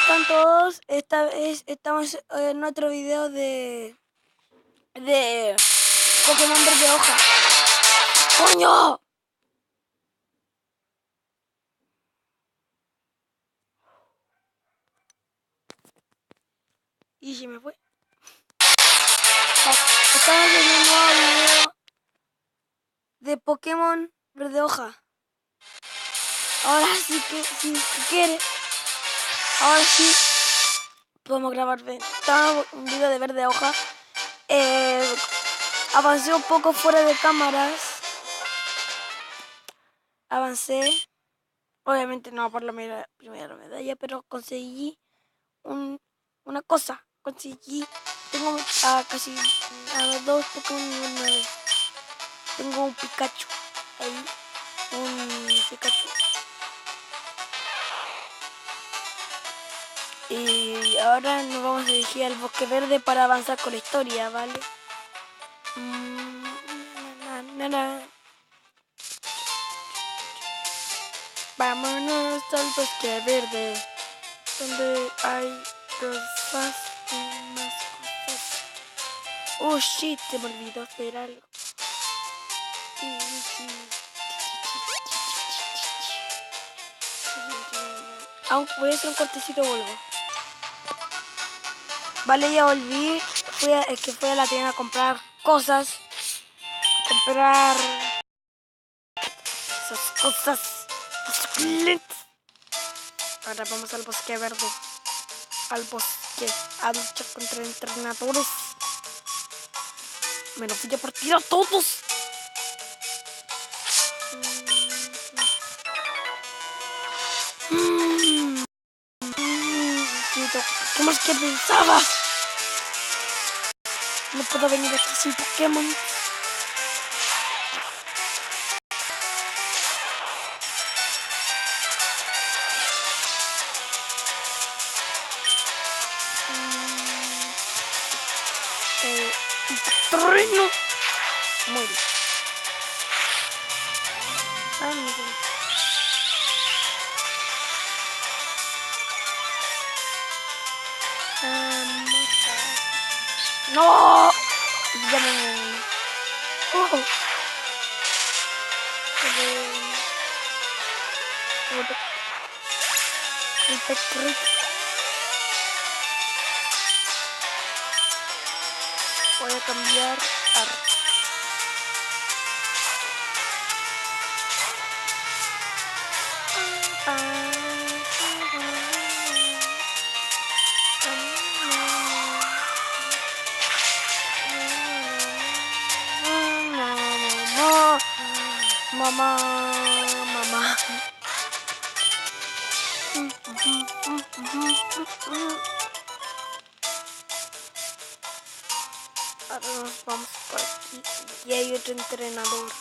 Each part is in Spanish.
están todos? Esta vez estamos en otro video de Pokémon Verde Hoja. ¡Coño! Y se me fue. Estamos en un nuevo video de Pokémon Verde Hoja. Ahora sí que, si quiere, ahora sí podemos grabar bien. Estamos en un video de Verde Hoja. Avancé un poco fuera de cámaras. Avancé. Obviamente no por la primera medalla, pero conseguí una cosa. Tengo casi a 2 Pokémon nivel 9. Tengo un Pikachu. Ahí. Un Pikachu. Y ahora nos vamos a dirigir al Bosque Verde para avanzar con la historia, ¿vale? Vámonos al Bosque Verde, donde hay rosas y más cosas. Oh shit, se me olvidó hacer algo. Voy a hacer un cortecito y vuelvo. Vale, ya volví. Es que fui a la tienda a comprar cosas. Comprar esas cosas. Ahora vamos al Bosque Verde. Al bosque a luchar contra entrenadores. Me lo voy a partir a todos. ¿Qué más que pensaba? No puedo venir aquí sin Pokémon. Terreno. Muere. No. Ya me. Voy a cambiar a mamá. Ahora nos vamos por aquí y hay otro entrenador.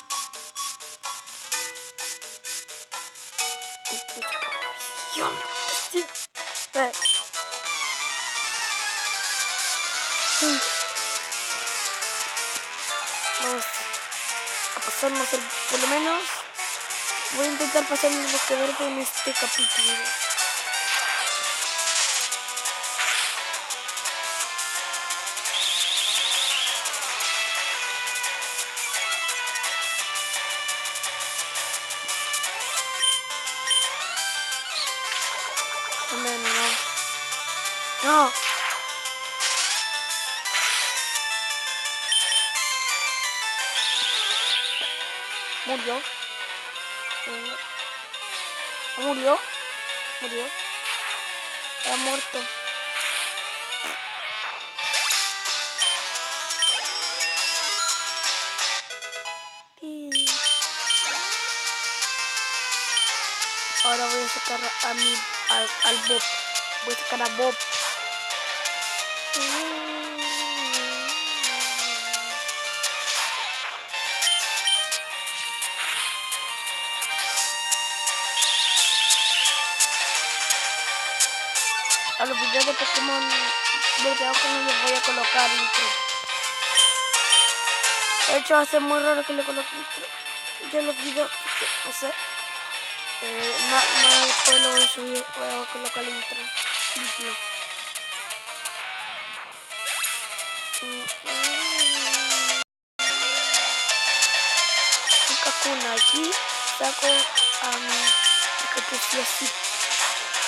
Vamos a pasarnos por lo menos. Voy a intentar pasar el Bosque Verde en este capítulo. No. Murió. Murió. Ha muerto. Ahora voy a sacar al Bob. Voy a sacar a Bob. A los videos de Pokémon Verde Hoja no les voy a colocar intro. De hecho va a ser muy raro que le coloque intro. Ya los videos, no sé. Después lo voy a subir, voy a colocar el intro. Diplo. Kakuna aquí saco a mi Pikachu así.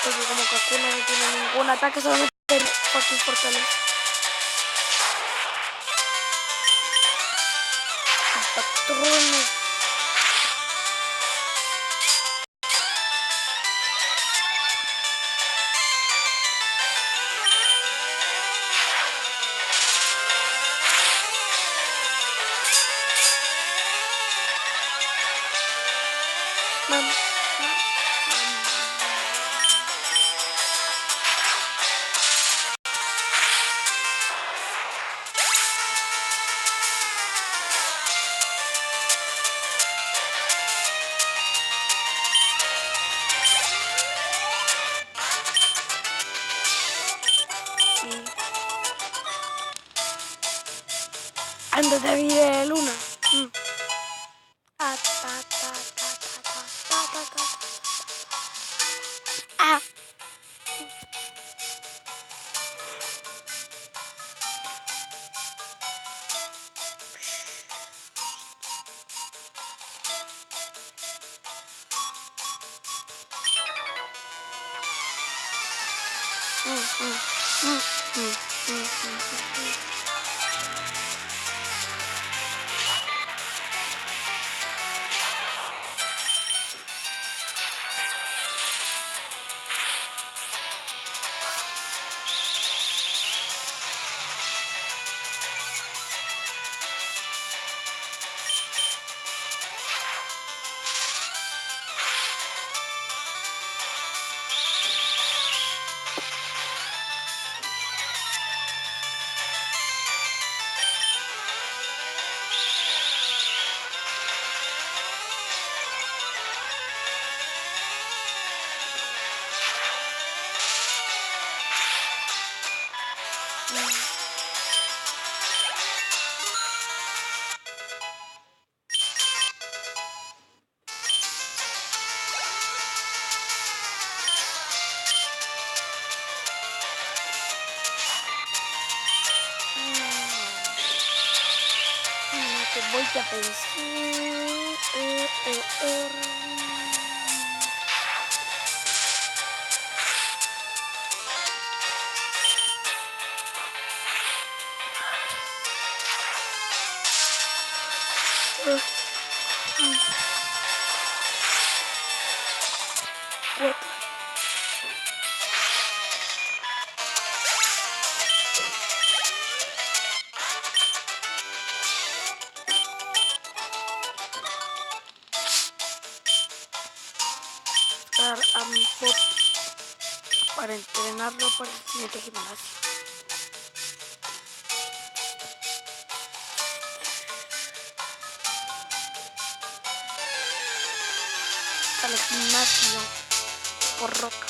Porque como Kakuna no tiene ningún ataque, solamente fucking fortaleza. Patrones. Antes de vida de luna. Ah. Que voy a pensar. A mi pop para entrenarlo para el siguiente gimnasio. Para el gimnasio por roca.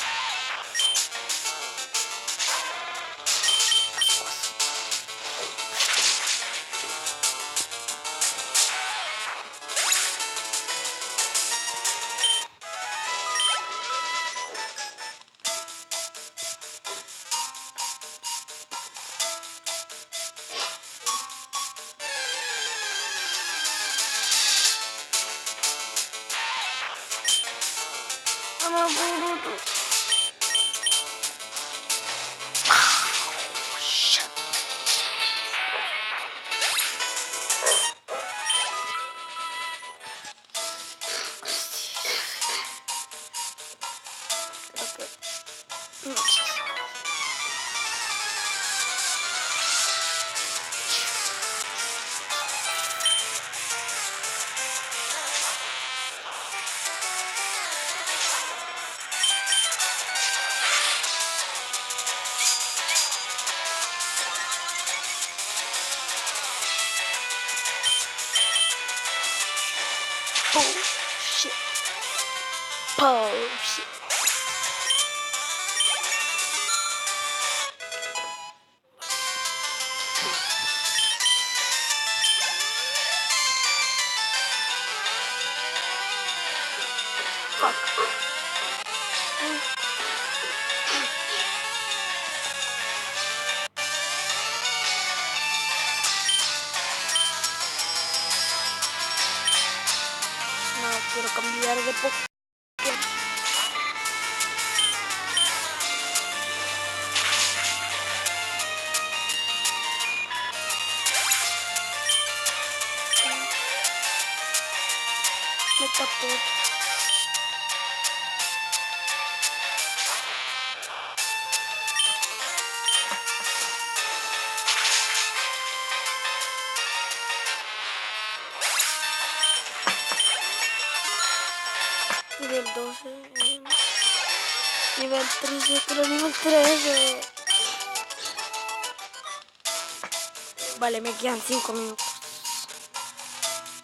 Bullshit. Fuck. 12, nivel 13, pero nivel 13. Vale, me quedan 5 minutos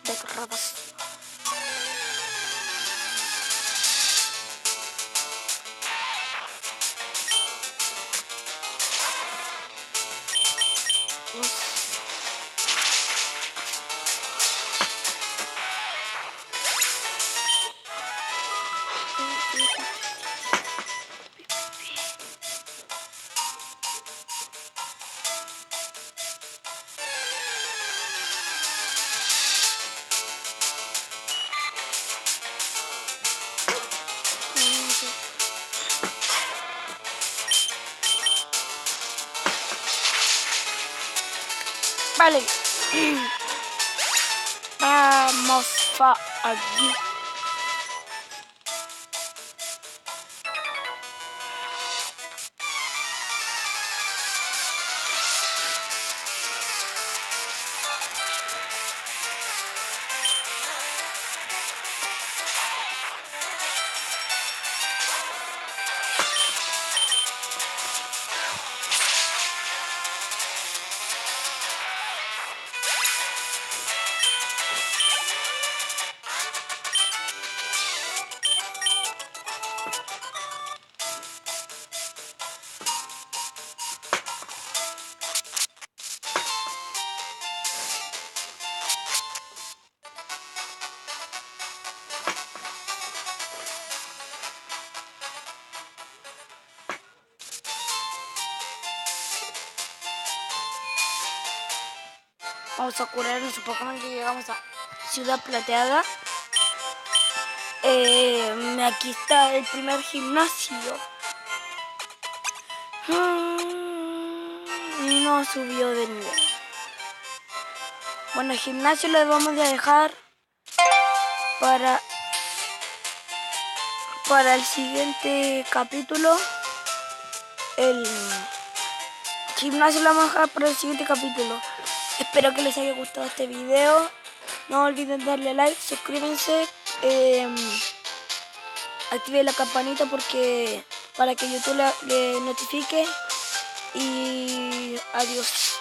de grabación. Vale. Vamos pa aquí. Vamos a curar nuestro Pokémon que llegamos a Ciudad Plateada. Aquí está el primer gimnasio. No subió de nivel. Bueno, el gimnasio lo vamos a dejar para el siguiente capítulo. El gimnasio lo vamos a dejar para el siguiente capítulo. Espero que les haya gustado este video. No olviden darle like, suscríbanse, activen la campanita para que YouTube le notifique. Y adiós.